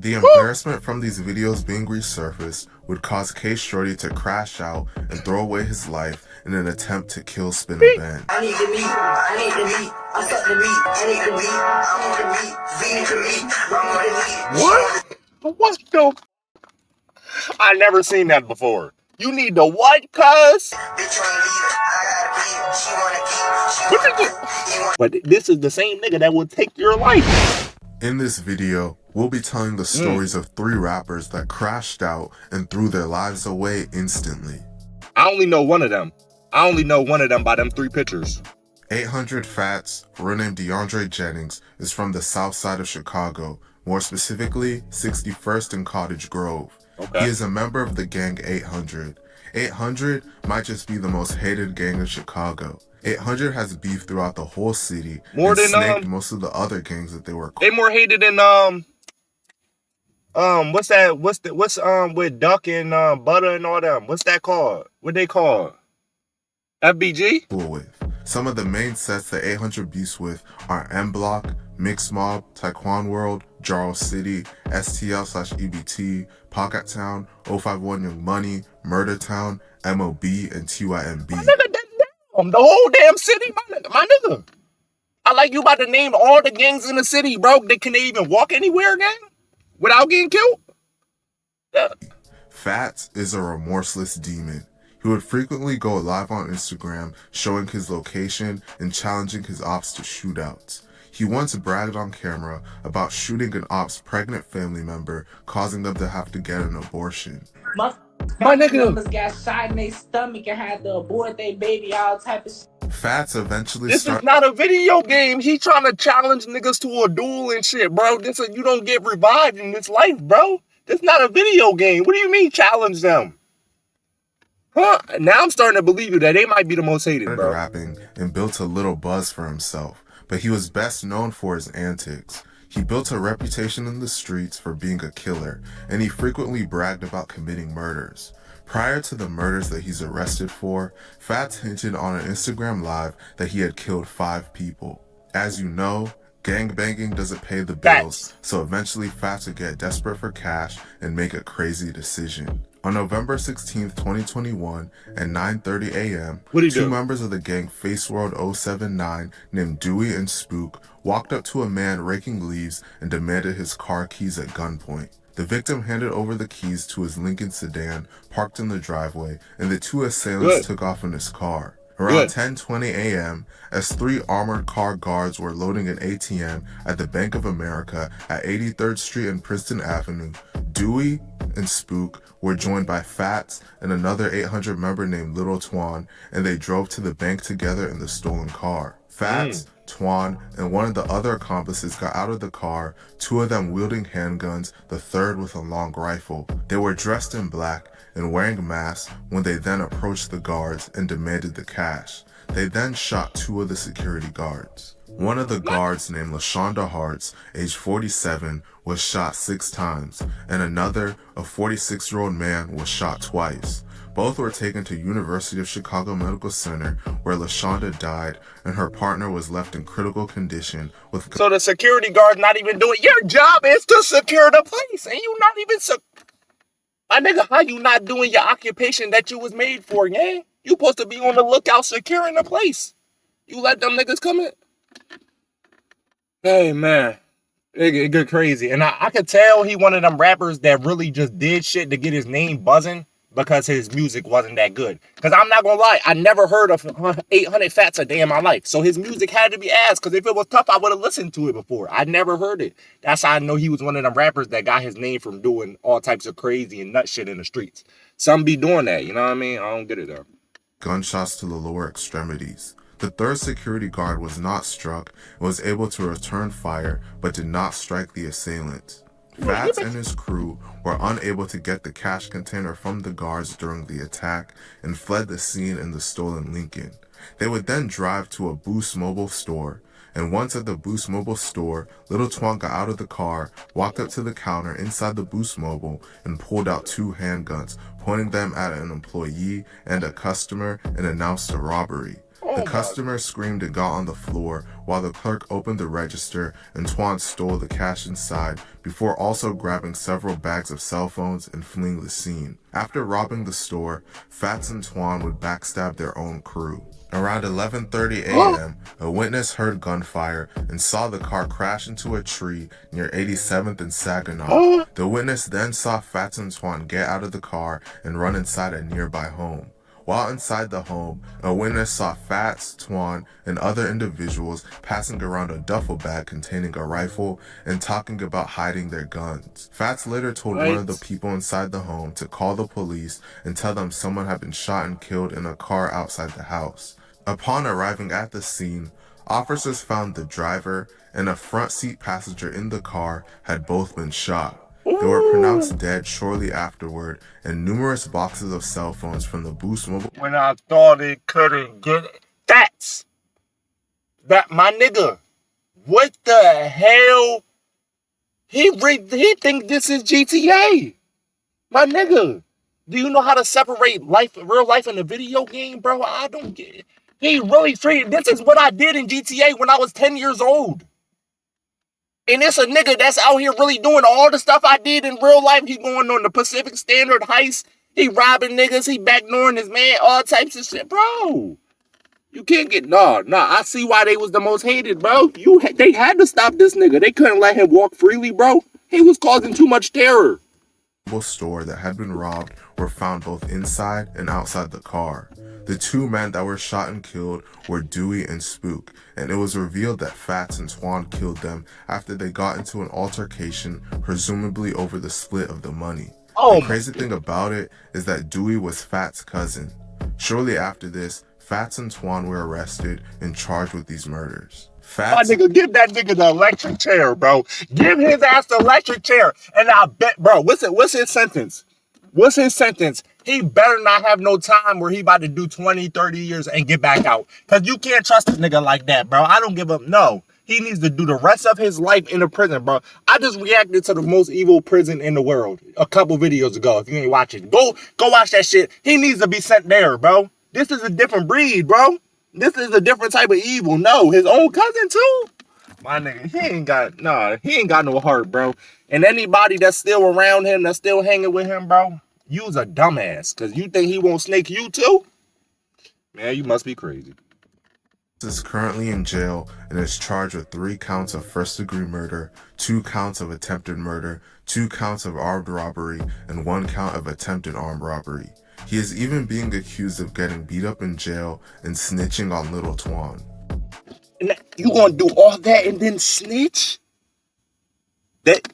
The embarrassment from these videos being resurfaced would cause K Shorty to crash out and throw away his life in an attempt to kill Spin a Ben. I need the meat, I need the meat, I suck the meat, I need the meat, I want the meat, feed it to me, I want the meat. What the? I never seen that before. You need the what, cuz? What you do? But this is the same nigga that will take your life. In this video, we'll be telling the stories of 3 rappers that crashed out and threw their lives away instantly. I only know one of them. I only know one of them by them 3 pictures. 800 Fats, real name DeAndre Jennings, is from the south side of Chicago, more specifically 61st and Cottage Grove. Okay. He is a member of the gang 800. 800 might just be the most hated gang in Chicago. 800 has beef throughout the whole city More and than snaked most of the other gangs that they were. They more hated than what's that? What's with Duck and Butter and all them? What's that called? What they call? FBG? Cool with. Some of the main sets that 800 beefs with are M Block, Mix Mob, Taekwon World, Jarl City, STL/EBT, Pocket Town, 051 Young Money, Murder Town, MOB, and TYMB. My nigga, the whole damn city, my nigga. I like you about to name all the gangs in the city, bro. Can they even walk anywhere again without getting killed? Yeah. Fats is a remorseless demon. He would frequently go live on Instagram, showing his location and challenging his ops to shootouts. He once bragged on camera about shooting an ops pregnant family member, causing them to have to get an abortion. My nigga got shot in their stomach and had to abort their baby, all type of shit. Fats eventually This is not a video game. He trying to challenge niggas to a duel and shit, bro. You don't get revived in this life, bro. This not a video game. What do you mean challenge them? Huh? Now I'm starting to believe you that they might be the most hated, bro. Rapping and built a little buzz for himself, but he was best known for his antics. He built a reputation in the streets for being a killer, and he frequently bragged about committing murders. Prior to the murders that he's arrested for, Fats hinted on an Instagram live that he had killed 5 people. As you know, gangbanging doesn't pay the bills, so eventually Fats would get desperate for cash and make a crazy decision. On November 16th, 2021, at 9:30 a.m., 2 members of the gang Face World 079 named Dewey and Spook walked up to a man raking leaves and demanded his car keys at gunpoint. The victim handed over the keys to his Lincoln sedan parked in the driveway, and the 2 assailants took off in his car. Around 10:20 a.m., as 3 armored car guards were loading an ATM at the Bank of America at 83rd Street and Princeton Avenue, Dewey and Spook were joined by Fats and another 800 member named Little Twan, and they drove to the bank together in the stolen car. Fats, Twan, and one of the other accomplices got out of the car, 2 of them wielding handguns, the 3rd with a long rifle. They were dressed in black and wearing masks when they then approached the guards and demanded the cash. They then shot 2 of the security guards. One of the guards, named LaShonda Hartz, age 47, was shot 6 times, and another, a 46-year-old man, was shot twice. Both were taken to University of Chicago Medical Center, where LaShonda died, and her partner was left in critical condition with... So the security guard's not even doing... Your job is to secure the place, and you not even... My nigga, how you not doing your occupation that you was made for, gang? You supposed to be on the lookout securing the place. You let them niggas come in? Hey, man. It get crazy. And I could tell he one of them rappers that really just did shit to get his name buzzing because his music wasn't that good. Because I'm not going to lie, I never heard of 800 Fats a day in my life. So his music had to be ass, because if it was tough, I would have listened to it before. I never heard it. That's how I know he was one of them rappers that got his name from doing all types of crazy and nut shit in the streets. Some be doing that, you know what I mean? I don't get it, though. Gunshots to the lower extremities. The 3rd security guard was not struck and was able to return fire, but did not strike the assailant. Fats and his crew were unable to get the cash container from the guards during the attack and fled the scene in the stolen Lincoln. They would then drive to a Boost Mobile store, and once at the Boost Mobile store, Little Twan got out of the car, walked up to the counter inside the Boost Mobile, and pulled out 2 handguns, pointing them at an employee and a customer, and announced a robbery. The customer screamed and got on the floor while the clerk opened the register and Twan stole the cash inside before also grabbing several bags of cell phones and fleeing the scene. After robbing the store, Fats and Twan would backstab their own crew. Around 11:30 a.m., a witness heard gunfire and saw the car crash into a tree near 87th and Saginaw. The witness then saw Fats and Twan get out of the car and run inside a nearby home. While inside the home, a witness saw Fats, Twan, and other individuals passing around a duffel bag containing a rifle and talking about hiding their guns. Fats later told one of the people inside the home to call the police and tell them someone had been shot and killed in a car outside the house. Upon arriving at the scene, officers found the driver and a front seat passenger in the car had both been shot. They were pronounced dead shortly afterward, and numerous boxes of cell phones from the Boost mobile. When I thought it couldn't get it. That my nigga. What the hell? He think this is GTA. My nigga. Do you know how to separate real life and a video game, bro? I don't get it. He really treated. This is what I did in GTA when I was 10 years old. And it's a nigga that's out here really doing all the stuff I did in real life. He going on the Pacific Standard heist. He robbing niggas. He backdooring his man. All types of shit. Bro, you can't get... Nah. I see why they was the most hated, bro. They had to stop this nigga. They couldn't let him walk freely, bro. He was causing too much terror. Store that had been robbed were found both inside and outside the car. The two men that were shot and killed were Dewey and Spook, and it was revealed that Fats and Twan killed them after they got into an altercation, presumably over the split of the money. The crazy thing about it is that Dewey was Fats' cousin. Shortly after this, Fats and Twan were arrested and charged with these murders. My nigga, give that nigga the electric chair, bro. Give his ass the electric chair. And I bet, bro, what's his sentence? What's his sentence? He better not have no time where he about to do 20, 30 years and get back out. Because you can't trust a nigga like that, bro. I don't give up. No. He needs to do the rest of his life in a prison, bro. I just reacted to the most evil prison in the world a couple videos ago. If you ain't watching, go watch that shit. He needs to be sent there, bro. This is a different breed, bro. This is a different type of evil. No, his own cousin too. My nigga, he ain't got no heart, bro. And anybody that's still around him, that's still hanging with him, bro, you's a dumbass. Cause you think he won't snake you too? Man, you must be crazy. Is currently in jail and is charged with 3 counts of first-degree murder, 2 counts of attempted murder, 2 counts of armed robbery, and 1 count of attempted armed robbery. He is even being accused of getting beat up in jail and snitching on Little Twan. And you gonna do all that and then snitch?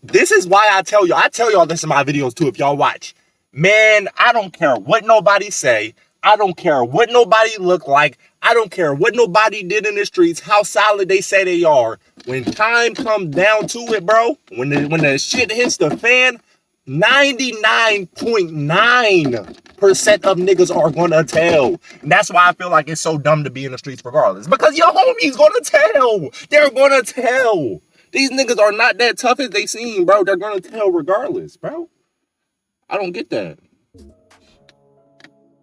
This is why I tell y'all this in my videos too, if y'all watch. Man, I don't care what nobody say. I don't care what nobody look like. I don't care what nobody did in the streets, how solid they say they are. When time comes down to it, bro, when the shit hits the fan, 99.9% of niggas are gonna tell. And that's why I feel like it's so dumb to be in the streets regardless. Because your homie's gonna tell. They're gonna tell. These niggas are not that tough as they seem, bro. They're gonna tell regardless, bro. I don't get that.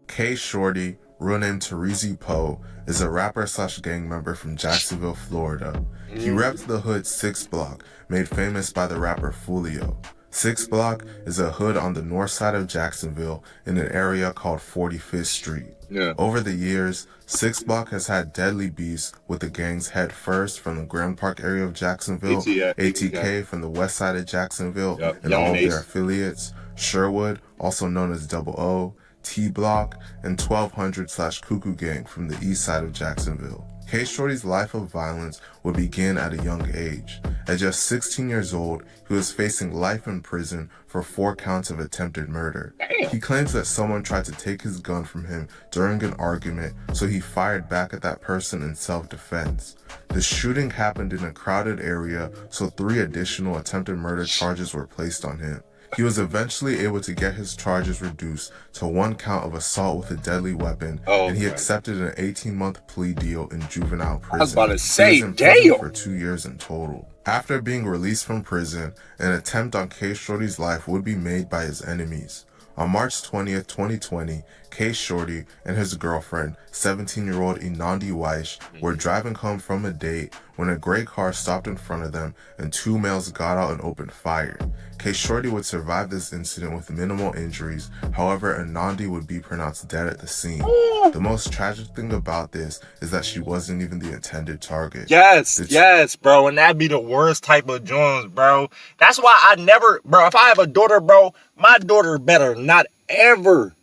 K Shorty, real name Terezi Poe, is a rapper / gang member from Jacksonville, Florida. He repped the hood 6 Block, made famous by the rapper Fulio. 6 Block is a hood on the north side of Jacksonville in an area called 45th Street. Over the years, 6 Block has had deadly beefs with the gangs Head First from the Grand Park area of Jacksonville, ATK from the west side of Jacksonville, and all of their affiliates, Sherwood, also known as Double O, T-Block, and 1200/Cuckoo Gang from the east side of Jacksonville. K Shorty's life of violence would begin at a young age. At just 16 years old, he was facing life in prison for 4 counts of attempted murder. He claims that someone tried to take his gun from him during an argument, so he fired back at that person in self-defense. The shooting happened in a crowded area, so 3 additional attempted murder charges were placed on him. He was eventually able to get his charges reduced to 1 count of assault with a deadly weapon, and he accepted an 18-month plea deal in juvenile prison. I was about to say, he was in prison for 2 years in total. After being released from prison, an attempt on K Shorty's life would be made by his enemies. On March 20th, 2020, K Shorty and his girlfriend, 17-year-old Inandi Weish, were driving home from a date when a gray car stopped in front of them and two males got out and opened fire. K Shorty would survive this incident with minimal injuries, however, Inandi would be pronounced dead at the scene. The most tragic thing about this is that she wasn't even the intended target. Yes, bro, and that'd be the worst type of Jones, bro. That's why I never, bro, if I have a daughter, bro, my daughter better not ever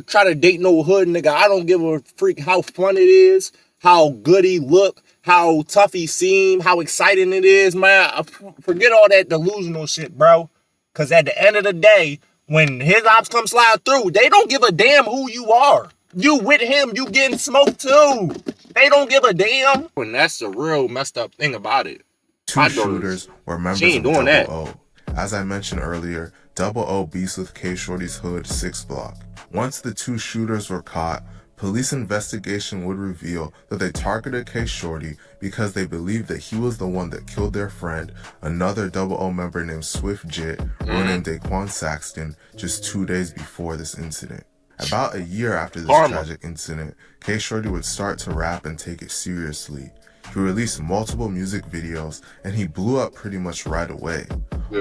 try to date no hood nigga. I don't give a freak how fun it is, how good he look, how tough he seem, how exciting it is, man. Forget all that delusional shit, bro. Because at the end of the day, when his ops come slide through, they don't give a damn who you are. You with him, you getting smoked too. They don't give a damn. And that's the real messed up thing about it. Two shooters were members of Double O. As I mentioned earlier, Double O beefs with K Shorty's hood 6 Block. Once the two shooters were caught, police investigation would reveal that they targeted K Shorty because they believed that he was the one that killed their friend, another Double O member named Swift Jit, renamed Daquan Saxton, just 2 days before this incident. About a year after this tragic incident, K Shorty would start to rap and take it seriously. He released multiple music videos and he blew up pretty much right away.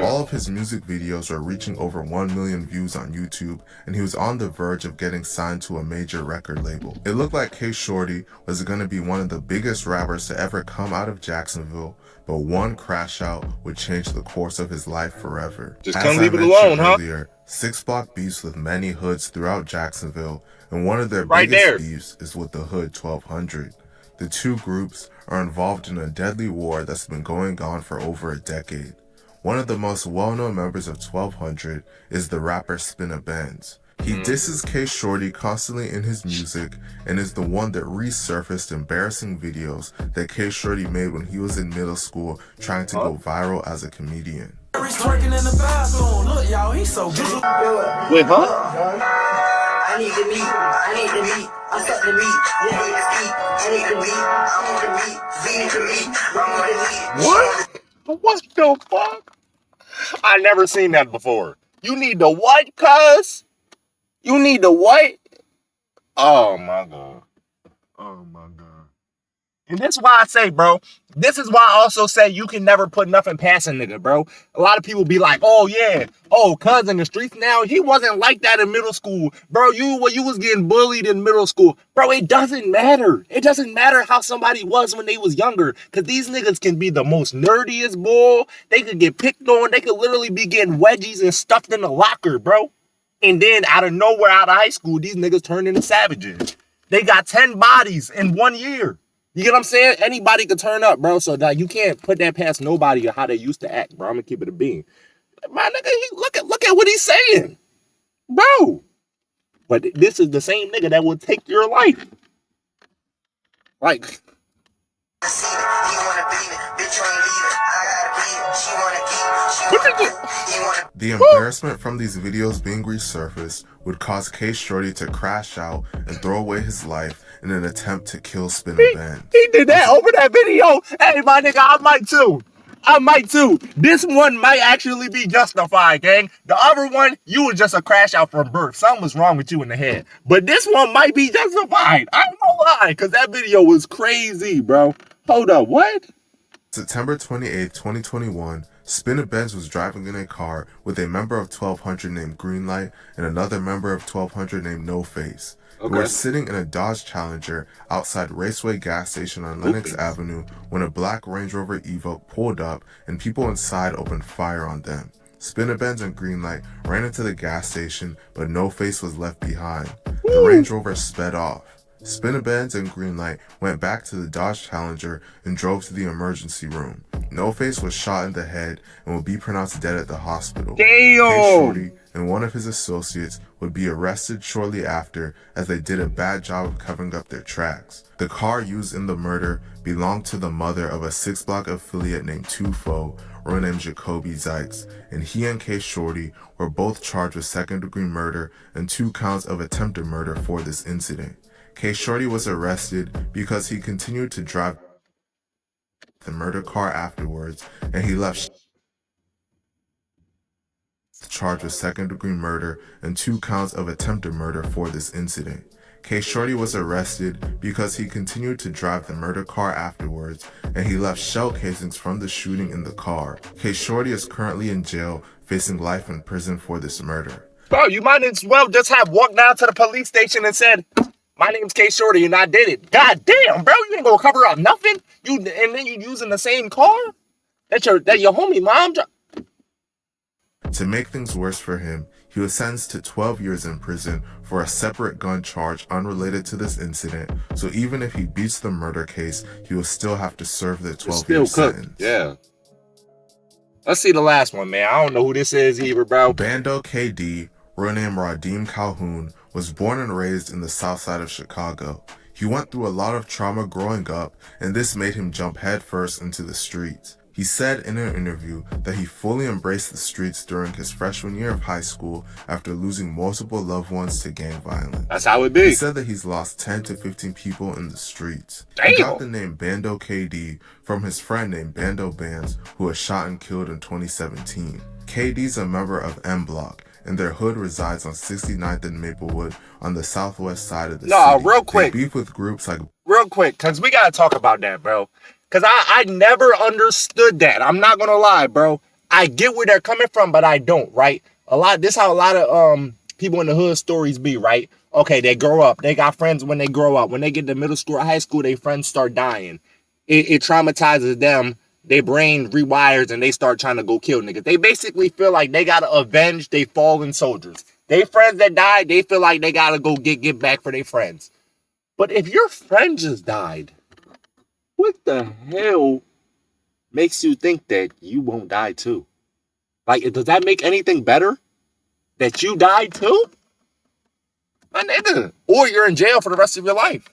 All of his music videos were reaching over 1 million views on YouTube, and he was on the verge of getting signed to a major record label. It looked like K Shorty was going to be one of the biggest rappers to ever come out of Jacksonville, but one crash out would change the course of his life forever. Just come leave it alone, huh? 6 Block beefs with many hoods throughout Jacksonville, and one of their biggest beefs is with the Hood 1200. The two groups are involved in a deadly war that's been going on for over a decade. One of the most well-known members of 1200 is the rapper Spinna Benz. He disses K Shorty constantly in his music and is the one that resurfaced embarrassing videos that K Shorty made when he was in middle school trying to go viral as a comedian. He's twerking in the bathroom. Look, y'all, he's so good. Wait, huh? I need the meat. I need the meat. I suck the meat. Yeah, I need the meat. I want the meat. Feed it to me. I want the meat. What? What the fuck? I never seen that before. You need the what, cuz? You need the what? Oh my god. Oh my god. And that's why I say, bro, this is why I also say you can never put nothing past a nigga, bro. A lot of people be like, oh yeah, oh, cuz in the streets now, he wasn't like that in middle school. Bro, you was getting bullied in middle school. Bro, it doesn't matter. It doesn't matter how somebody was when they was younger. Cause these niggas can be the most nerdiest bull. They could get picked on. They could literally be getting wedgies and stuffed in the locker, bro. And then out of nowhere, out of high school, these niggas turned into savages. They got 10 bodies in 1 year. You get what I'm saying? Anybody could turn up, bro. So you can't put that past nobody or how they used to act, bro. I'm gonna keep it a bean. My nigga, look at what he's saying, bro. But this is the same nigga that would take your life. Like, the embarrassment from these videos being resurfaced would cause K Shorty to crash out and throw away his life in an attempt to kill Spinna Benz. He did that over that video. Hey, my nigga, I might too. This one might actually be justified, gang. The other one, you was just a crash out from birth. Something was wrong with you in the head. But this one might be justified. I don't know why, because that video was crazy, bro. Hold up, what? September 28, 2021, Spinna Benz was driving in a car with a member of 1200 named Greenlight and another member of 1200 named No Face. They were sitting in a Dodge Challenger outside Raceway gas station on Lenox Avenue when a black Range Rover Evoque pulled up and people inside opened fire on them. Spinna Benz and Greenlight ran into the gas station, but No Face was left behind. The Range Rover sped off. Spinna Benz and Greenlight went back to the Dodge Challenger and drove to the emergency room. No Face was shot in the head and will be pronounced dead at the hospital. K Shorty and one of his associates would be arrested shortly after, as they did a bad job of covering up their tracks. The car used in the murder belonged to the mother of a 6 Block affiliate named Tufo, or named Jacoby Zykes, and he and K Shorty were both charged with second-degree murder and 2 counts of attempted murder for this incident. K Shorty was arrested because he continued to drive the murder car afterwards, and he left charged with second-degree murder and 2 counts of attempted murder for this incident. K Shorty was arrested because he continued to drive the murder car afterwards, and he left shell casings from the shooting in the car. K Shorty is currently in jail, facing life in prison for this murder. Bro, you might as well just have walked down to the police station and said, my name's K Shorty and I did it. God damn, bro, you ain't gonna cover up nothing? And then you using the same car? That your homie mom. To make things worse for him, he was sentenced to 12 years in prison for a separate gun charge unrelated to this incident, so even if he beats the murder case, he will still have to serve the 12-year sentence. Yeah. Let's see the last one, man. I don't know who this is either, bro. Bando KD, real name Radim Calhoun, was born and raised in the south side of Chicago. He went through a lot of trauma growing up, and this made him jump headfirst into the streets. He said in an interview that he fully embraced the streets during his freshman year of high school after losing multiple loved ones to gang violence. That's how it be. He said that he's lost 10 to 15 people in the streets. Damn. He got the name Bando KD from his friend named Bando Bands, who was shot and killed in 2017. KD's a member of M Block, and their hood resides on 69th and Maplewood on the southwest side of the city. Real quick. They beef with groups like... Real quick, because we got to talk about that, bro. Because I never understood that. I'm not going to lie, bro. I get where they're coming from, but I don't, right? This how a lot of people in the hood stories be, right? Okay, they grow up. They got friends when they grow up. When they get to middle school or high school, their friends start dying. It traumatizes them. Their brain rewires and they start trying to go kill niggas. They basically feel like they got to avenge their fallen soldiers. They friends that died, they feel like they got to go get back for their friends. But if your friend just died, what the hell makes you think that you won't die too? Like, does that make anything better? That you died too? My nigga. Or you're in jail for the rest of your life.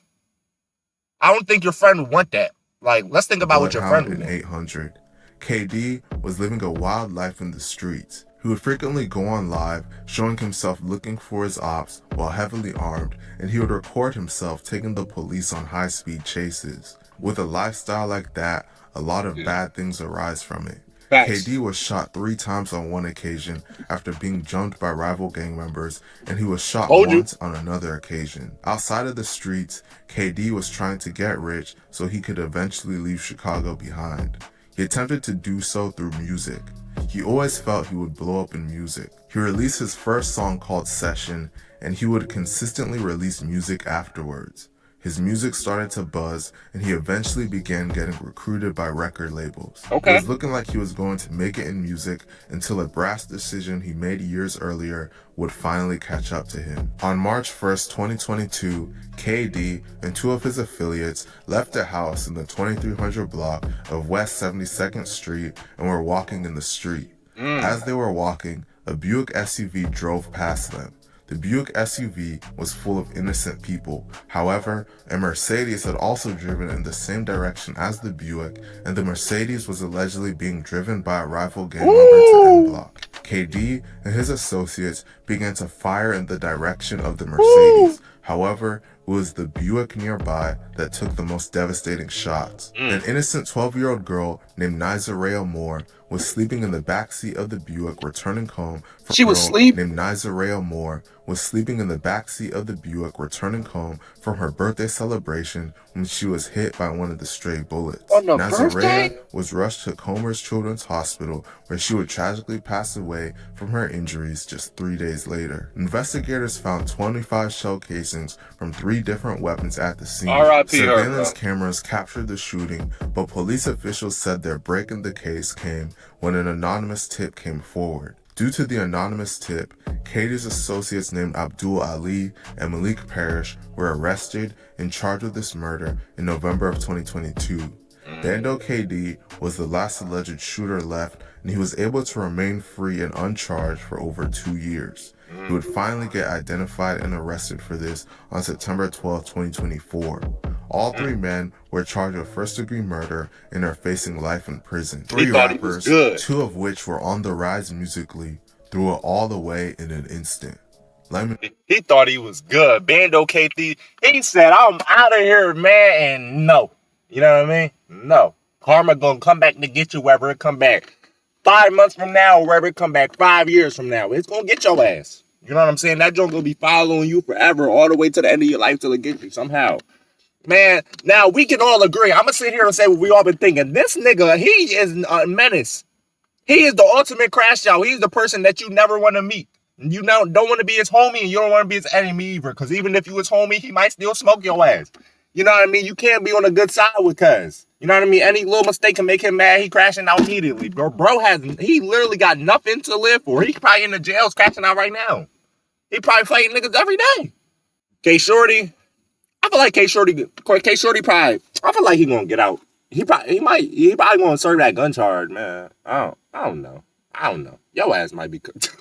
I don't think your friend would want that. Like, let's think about what your friend would want. 800. KD was living a wild life in the streets. He would frequently go on live, showing himself looking for his ops while heavily armed, and he would record himself taking the police on high-speed chases. With a lifestyle like that, a lot of bad things arise from it. Facts. KD was shot 3 times on one occasion after being jumped by rival gang members, and he was shot once on another occasion. Outside of the streets, KD was trying to get rich so he could eventually leave Chicago behind. He attempted to do so through music. He always felt he would blow up in music. He released his first song called Session, and he would consistently release music afterwards. His music started to buzz, and he eventually began getting recruited by record labels. Okay. It was looking like he was going to make it in music until a brass decision he made years earlier would finally catch up to him. On March 1st, 2022, KD and 2 of his affiliates left a house in the 2300 block of West 72nd Street and were walking in the street. As they were walking, a Buick SUV drove past them. The Buick SUV was full of innocent people. However, a Mercedes had also driven in the same direction as the Buick, and the Mercedes was allegedly being driven by a rival gang member to M Block. KD and his associates began to fire in the direction of the Mercedes. However, it was the Buick nearby that took the most devastating shots. An innocent 12-year-old girl named Nizaraya Moore was sleeping in the backseat of the Buick returning home from her birthday celebration when she was hit by one of the stray bullets. On the Nizaraya birthday? was rushed to Comer's Children's Hospital, where she would tragically pass away from her injuries just 3 days later. Investigators found 25 shell casings from 3 different weapons at the scene. Surveillance cameras captured the shooting, but police officials said their break in the case came when an anonymous tip came forward. Due to the anonymous tip, KD's associates named Abdul Ali and Malik Parrish were arrested and charged with this murder in November of 2022. Bando KD was the last alleged shooter left, and he was able to remain free and uncharged for over 2 years. He would finally get identified and arrested for this on September 12, 2024. All 3 men were charged with first-degree murder and are facing life in prison. 3 rappers, 2 of which were on the rise musically, threw it all away in an instant. He thought he was good. Bando KD, he said, I'm out of here, man, and no. You know what I mean? No. Karma gonna come back to get you wherever it come back. 5 months from now, or wherever it come back 5 years from now, it's gonna get your ass. You know what I'm saying? That joke gonna be following you forever, all the way to the end of your life till it gets you somehow. Man, now we can all agree. I'm gonna sit here and say what we all been thinking. This nigga, he is a menace. He is the ultimate crash out. He's the person that you never want to meet. You don't want to be his homie, and you don't want to be his enemy either. Because even if you his homie, he might still smoke your ass. You know what I mean? You can't be on the good side with cuz. You know what I mean? Any little mistake can make him mad. He crashing out immediately. Bro he literally got nothing to live for. He probably in the jails crashing out right now. He probably fighting niggas every day. K Shorty, I feel like K Shorty probably, I feel like he gonna get out. He probably gonna serve that gun charge, man. I don't know. Your ass might be cooked.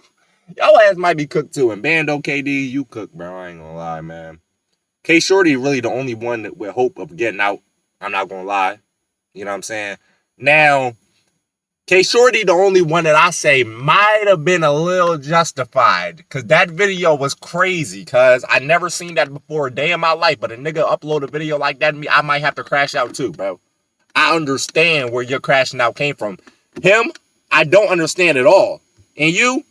Your ass might be cooked too. And Bando KD, you cooked, bro. I ain't gonna lie, man. K Shorty really the only one that with hope of getting out. I'm not gonna lie. You know what I'm saying? Now, K Shorty the only one that I say might have been a little justified. Because that video was crazy. Because I never seen that before a day in my life. But a nigga upload a video like that to me, I might have to crash out too, bro. I understand where your crashing out came from. Him, I don't understand at all. And you,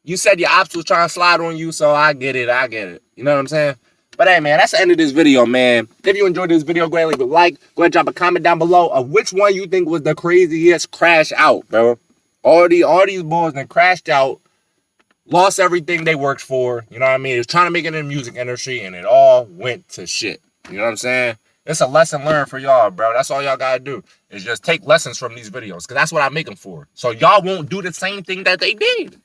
you said your ops was trying to slide on you, so I get it. You know what I'm saying? But hey, man, that's the end of this video, man. If you enjoyed this video, go ahead and leave a like. Go ahead and drop a comment down below of which one you think was the craziest crash out, bro. All these boys that crashed out, lost everything they worked for. You know what I mean? They was trying to make it in the music industry, and it all went to shit. You know what I'm saying? It's a lesson learned for y'all, bro. That's all y'all gotta do is just take lessons from these videos, because that's what I make them for. So y'all won't do the same thing that they did.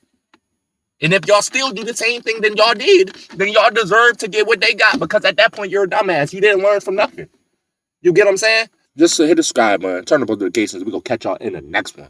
And if y'all still do the same thing that y'all did, then y'all deserve to get what they got, because at that point, you're a dumbass. You didn't learn from nothing. You get what I'm saying? Just hit the subscribe button, turn on notifications. We're going to catch y'all in the next one.